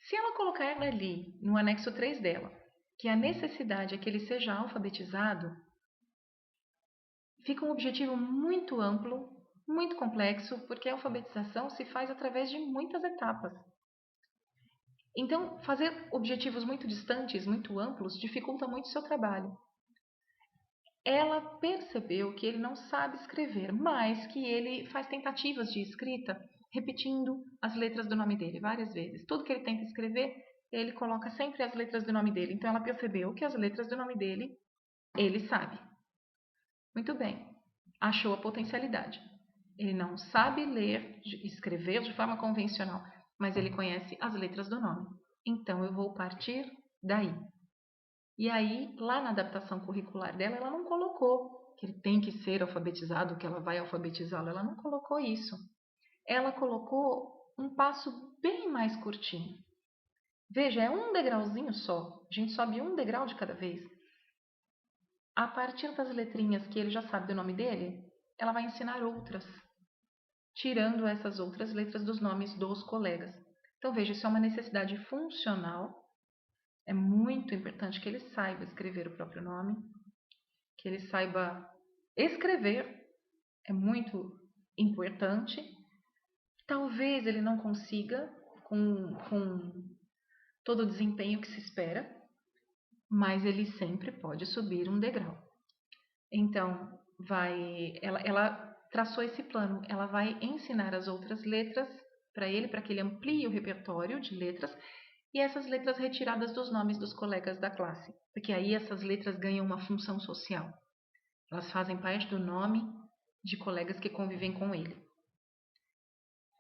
Se ela colocar ali, no anexo 3 dela, que a necessidade é que ele seja alfabetizado, fica um objetivo muito amplo, muito complexo, porque a alfabetização se faz através de muitas etapas. Então, fazer objetivos muito distantes, muito amplos, dificulta muito o seu trabalho. Ela percebeu que ele não sabe escrever, mas que ele faz tentativas de escrita, repetindo as letras do nome dele várias vezes. Tudo que ele tenta escrever, ele coloca sempre as letras do nome dele. Então, ela percebeu que as letras do nome dele, ele sabe. Muito bem, achou a potencialidade. Ele não sabe ler, escrever de forma convencional, mas ele conhece as letras do nome. Então, eu vou partir daí. E aí, lá na adaptação curricular dela, ela não colocou que ele tem que ser alfabetizado, que ela vai alfabetizá-lo. Ela não colocou isso. Ela colocou um passo bem mais curtinho. Veja, é um degrauzinho só. A gente sobe um degrau de cada vez. A partir das letrinhas que ele já sabe do nome dele, ela vai ensinar outras, tirando essas outras letras dos nomes dos colegas. Então, veja, isso é uma necessidade funcional. É muito importante que ele saiba escrever o próprio nome, que ele saiba escrever. É muito importante. Talvez ele não consiga com todo o desempenho que se espera, mas ele sempre pode subir um degrau. Então, ela traçou esse plano. Ela vai ensinar as outras letras para ele, para que ele amplie o repertório de letras, e essas letras retiradas dos nomes dos colegas da classe, porque aí essas letras ganham uma função social. Elas fazem parte do nome de colegas que convivem com ele.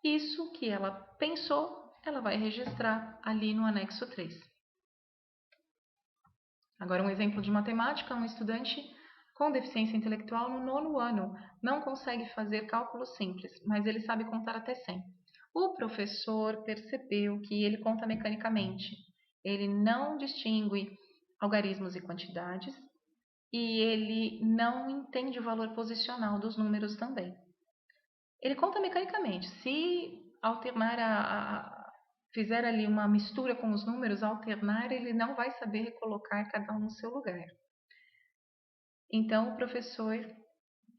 Isso que ela pensou, ela vai registrar ali no anexo 3. Agora, um exemplo de matemática: um estudante com deficiência intelectual no 9º ano não consegue fazer cálculos simples, mas ele sabe contar até 100. O professor percebeu que ele conta mecanicamente. Ele não distingue algarismos e quantidades e ele não entende o valor posicional dos números também. Ele conta mecanicamente. Se alternar fizer ali uma mistura com os números, alternar, ele não vai saber recolocar cada um no seu lugar. Então, o professor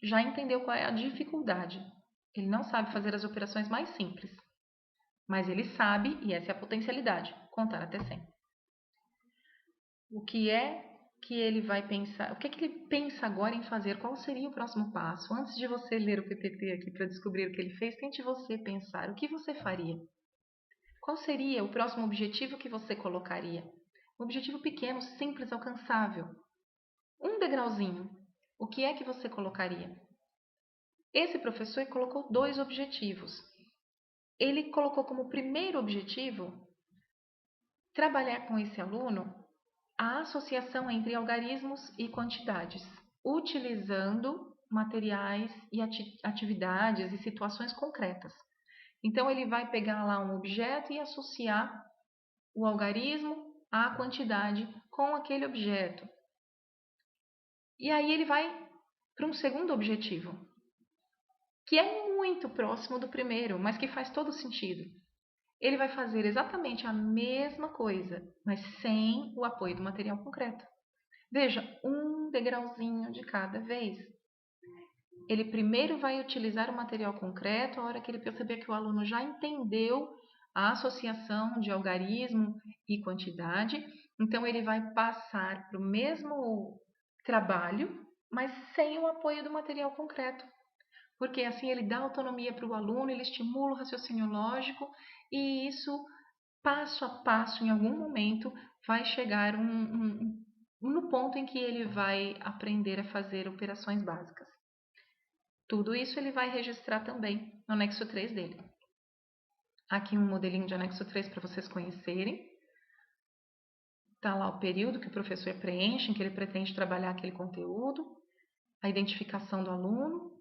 já entendeu qual é a dificuldade. Ele não sabe fazer as operações mais simples, mas ele sabe, e essa é a potencialidade, contar até 100. O que é que ele vai pensar? O que é que ele pensa agora em fazer? Qual seria o próximo passo? Antes de você ler o PPT aqui para descobrir o que ele fez, tente você pensar. O que você faria? Qual seria o próximo objetivo que você colocaria? Um objetivo pequeno, simples, alcançável. Um degrauzinho. O que é que você colocaria? Esse professor colocou 2 objetivos. Ele colocou como primeiro objetivo trabalhar com esse aluno a associação entre algarismos e quantidades, utilizando materiais e atividades e situações concretas. Então, ele vai pegar lá um objeto e associar o algarismo à quantidade com aquele objeto. E aí ele vai para um segundo objetivo, que é muito próximo do primeiro, mas que faz todo sentido. Ele vai fazer exatamente a mesma coisa, mas sem o apoio do material concreto. Veja, um degrauzinho de cada vez. Ele primeiro vai utilizar o material concreto, a hora que ele perceber que o aluno já entendeu a associação de algarismo e quantidade, então ele vai passar para o mesmo trabalho, mas sem o apoio do material concreto. Porque assim ele dá autonomia para o aluno, ele estimula o raciocínio lógico e isso, passo a passo, em algum momento, vai chegar no ponto em que ele vai aprender a fazer operações básicas. Tudo isso ele vai registrar também no anexo 3 dele. Aqui um modelinho de anexo 3 para vocês conhecerem. Está lá o período que o professor preenche, em que ele pretende trabalhar aquele conteúdo, a identificação do aluno,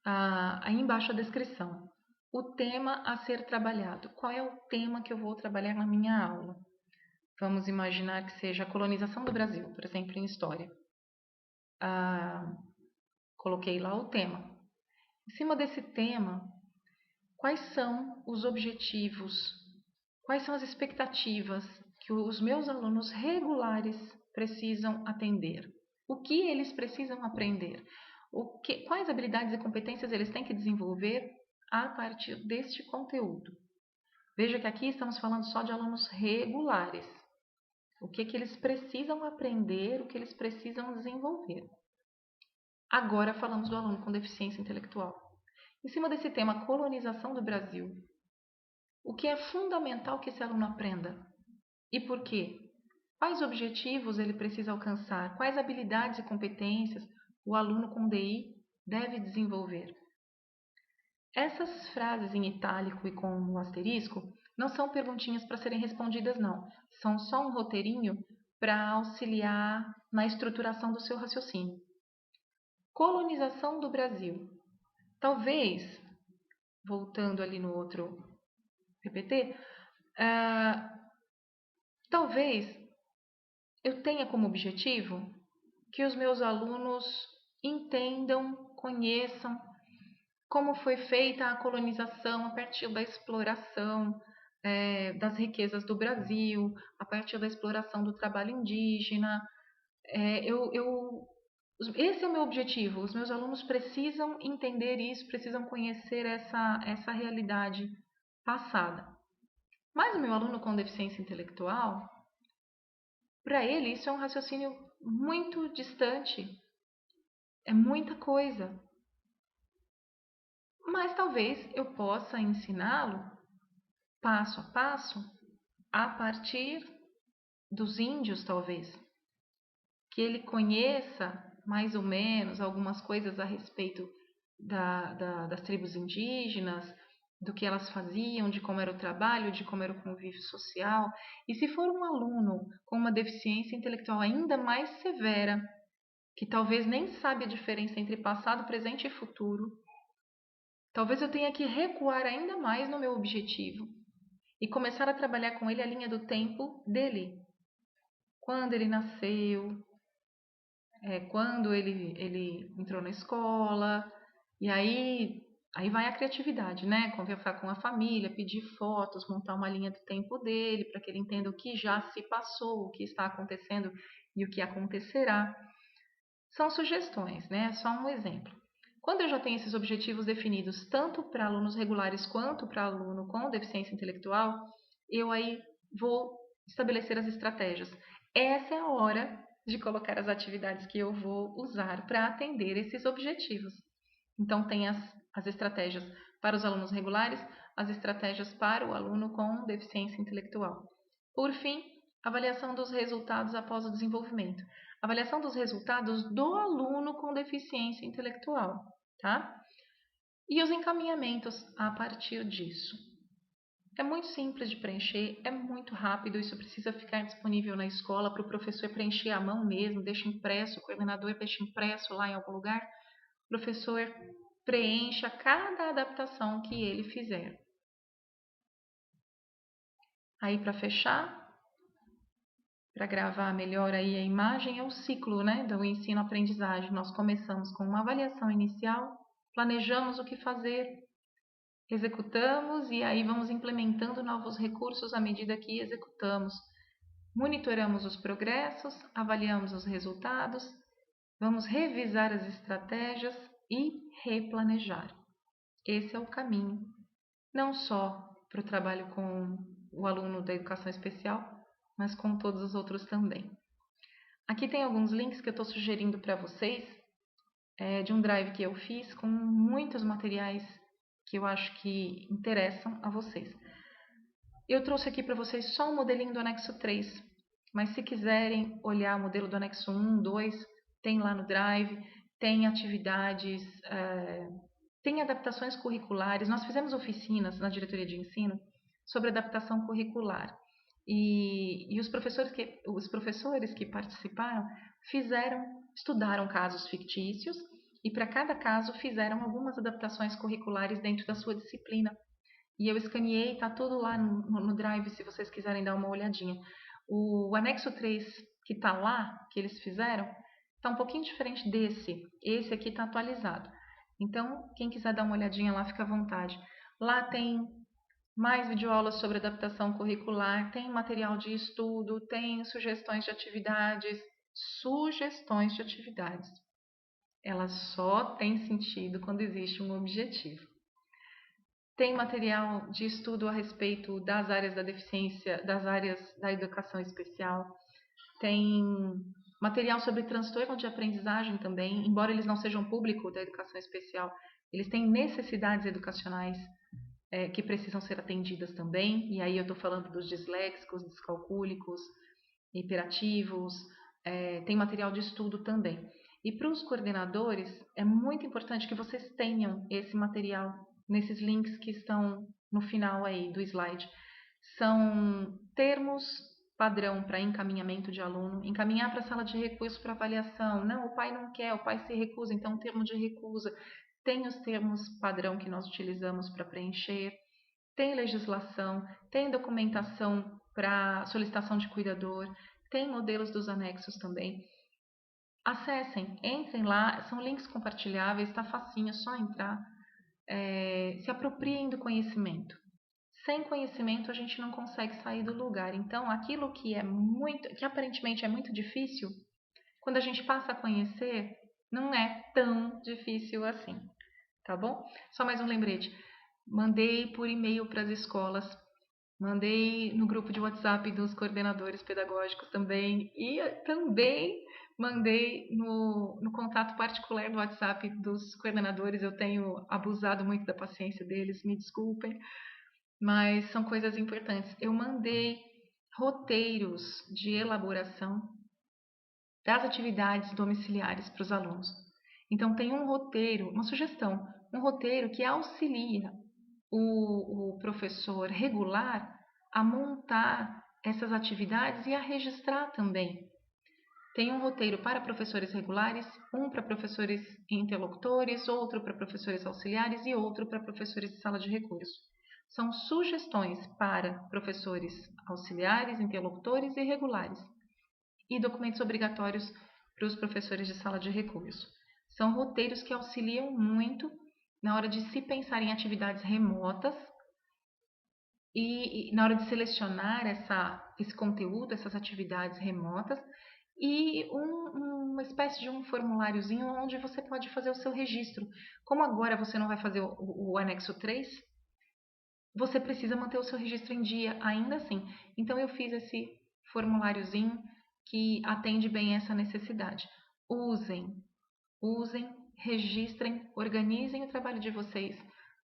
aí embaixo a descrição. O tema a ser trabalhado. Qual é o tema que eu vou trabalhar na minha aula? Vamos imaginar que seja a colonização do Brasil, por exemplo, em História. Coloquei lá o tema. Em cima desse tema, quais são os objetivos, quais são as expectativas que os meus alunos regulares precisam atender? O que eles precisam aprender? Quais habilidades e competências eles têm que desenvolver a partir deste conteúdo? Veja que aqui estamos falando só de alunos regulares. O que eles precisam aprender, o que eles precisam desenvolver. Agora falamos do aluno com deficiência intelectual. Em cima desse tema, colonização do Brasil, o que é fundamental que esse aluno aprenda? E por quê? Quais objetivos ele precisa alcançar? Quais habilidades e competências o aluno com DI deve desenvolver? Essas frases em itálico e com o asterisco não são perguntinhas para serem respondidas, não. São só um roteirinho para auxiliar na estruturação do seu raciocínio. Colonização do Brasil. Talvez, voltando ali no outro PPT, talvez eu tenha como objetivo que os meus alunos entendam, conheçam como foi feita a colonização a partir da exploração das riquezas do Brasil, a partir da exploração do trabalho indígena. Esse é o meu objetivo. Os meus alunos precisam entender isso, precisam conhecer essa realidade passada. Mas o meu aluno com deficiência intelectual, para ele isso é um raciocínio muito distante. É muita coisa. Mas talvez eu possa ensiná-lo passo a passo a partir dos índios, talvez. Que ele conheça mais ou menos algumas coisas a respeito das tribos indígenas, do que elas faziam, de como era o trabalho, de como era o convívio social. E se for um aluno com uma deficiência intelectual ainda mais severa, que talvez nem sabe a diferença entre passado, presente e futuro, talvez eu tenha que recuar ainda mais no meu objetivo e começar a trabalhar com ele a linha do tempo dele. Quando ele nasceu, quando ele entrou na escola, e aí vai a criatividade, né? Conversar com a família, pedir fotos, montar uma linha do tempo dele, para que ele entenda o que já se passou, o que está acontecendo e o que acontecerá. São sugestões, né? Só um exemplo. Quando eu já tenho esses objetivos definidos, tanto para alunos regulares quanto para aluno com deficiência intelectual, eu aí vou estabelecer as estratégias. Essa é a hora de colocar as atividades que eu vou usar para atender esses objetivos. Então, tem as estratégias para os alunos regulares, as estratégias para o aluno com deficiência intelectual. Por fim, avaliação dos resultados após o desenvolvimento. Avaliação dos resultados do aluno com deficiência intelectual, tá? E os encaminhamentos a partir disso. É muito simples de preencher, é muito rápido, isso precisa ficar disponível na escola para o professor preencher à mão mesmo, deixa impresso, o coordenador deixa impresso lá em algum lugar, o professor preencha cada adaptação que ele fizer. Aí, para fechar, para gravar melhor aí a imagem, é o ciclo, né, do ensino-aprendizagem. Nós começamos com uma avaliação inicial, planejamos o que fazer, executamos e aí vamos implementando novos recursos à medida que executamos. Monitoramos os progressos, avaliamos os resultados, vamos revisar as estratégias e replanejar. Esse é o caminho, não só para o trabalho com o aluno da educação especial, mas com todos os outros também. Aqui tem alguns links que eu estou sugerindo para vocês, de um drive que eu fiz com muitos materiais que eu acho que interessam a vocês. Eu trouxe aqui para vocês só um modelinho do anexo 3, mas se quiserem olhar o modelo do anexo 1, 2, tem lá no drive, tem atividades, tem adaptações curriculares. Nós fizemos oficinas na diretoria de ensino sobre adaptação curricular. E os professores que participaram estudaram casos fictícios e para cada caso fizeram algumas adaptações curriculares dentro da sua disciplina. E eu escaneei, está tudo lá no Drive, se vocês quiserem dar uma olhadinha. O anexo 3 que está lá, que eles fizeram, está um pouquinho diferente desse. Esse aqui está atualizado. Então, quem quiser dar uma olhadinha lá, fica à vontade. Lá tem mais videoaulas sobre adaptação curricular, tem material de estudo, tem sugestões de atividades. Sugestões de atividades. Elas só têm sentido quando existe um objetivo. Tem material de estudo a respeito das áreas da deficiência, das áreas da educação especial. Tem material sobre transtorno de aprendizagem também, embora eles não sejam público da educação especial, eles têm necessidades educacionais que precisam ser atendidas também, e aí eu estou falando dos disléxicos, descalcúlicos, hiperativos, tem material de estudo também. E para os coordenadores, é muito importante que vocês tenham esse material nesses links que estão no final aí do slide. São termos padrão para encaminhamento de aluno, encaminhar para a sala de recurso para avaliação. Não, o pai não quer, o pai se recusa, então termo de recusa. Tem os termos padrão que nós utilizamos para preencher, tem legislação, tem documentação para solicitação de cuidador, tem modelos dos anexos também. Acessem, entrem lá, são links compartilháveis, está facinho, é só entrar. Se apropriem do conhecimento. Sem conhecimento a gente não consegue sair do lugar. Então, aquilo que aparentemente é muito difícil, quando a gente passa a conhecer, não é tão difícil assim, tá bom? Só mais um lembrete. Mandei por e-mail para as escolas, mandei no grupo de WhatsApp dos coordenadores pedagógicos também e também mandei no contato particular do WhatsApp dos coordenadores. Eu tenho abusado muito da paciência deles, me desculpem, mas são coisas importantes. Eu mandei roteiros de elaboração das atividades domiciliares para os alunos. Então, tem um roteiro, uma sugestão, um roteiro que auxilia o professor regular a montar essas atividades e a registrar também. Tem um roteiro para professores regulares, um para professores interlocutores, outro para professores auxiliares e outro para professores de sala de recurso. São sugestões para professores auxiliares, interlocutores e regulares. E documentos obrigatórios para os professores de sala de recurso. São roteiros que auxiliam muito na hora de se pensar em atividades remotas e na hora de selecionar esse conteúdo, essas atividades remotas, e uma espécie de um formuláriozinho onde você pode fazer o seu registro. Como agora você não vai fazer o anexo 3, você precisa manter o seu registro em dia, ainda assim. Então eu fiz esse formuláriozinho que atende bem essa necessidade. Usem, registrem, organizem o trabalho de vocês,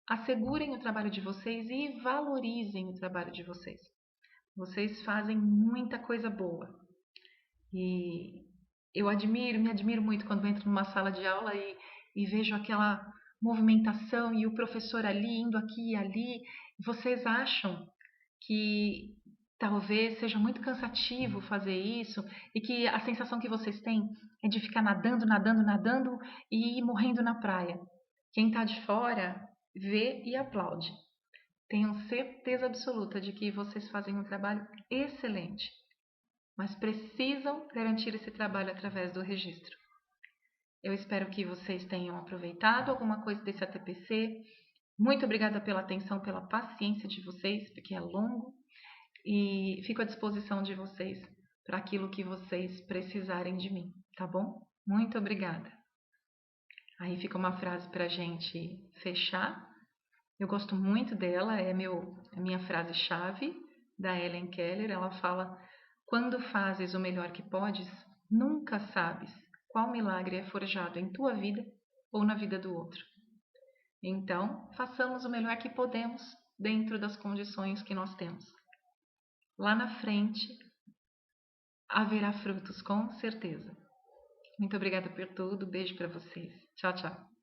assegurem o trabalho de vocês e valorizem o trabalho de vocês. Vocês fazem muita coisa boa. E eu me admiro muito quando entro numa sala de aula e vejo aquela movimentação e o professor ali, indo aqui e ali. Vocês acham que talvez seja muito cansativo fazer isso e que a sensação que vocês têm é de ficar nadando, nadando, nadando e ir morrendo na praia. Quem está de fora vê e aplaude. Tenho certeza absoluta de que vocês fazem um trabalho excelente, mas precisam garantir esse trabalho através do registro. Eu espero que vocês tenham aproveitado alguma coisa desse ATPC. Muito obrigada pela atenção, pela paciência de vocês, porque é longo. E fico à disposição de vocês para aquilo que vocês precisarem de mim, tá bom? Muito obrigada. Aí fica uma frase para a gente fechar. Eu gosto muito dela, é a minha frase-chave da Helen Keller. Ela fala: quando fazes o melhor que podes, nunca sabes qual milagre é forjado em tua vida ou na vida do outro. Então, façamos o melhor que podemos dentro das condições que nós temos. Lá na frente haverá frutos, com certeza. Muito obrigada por tudo. Beijo para vocês. Tchau, tchau.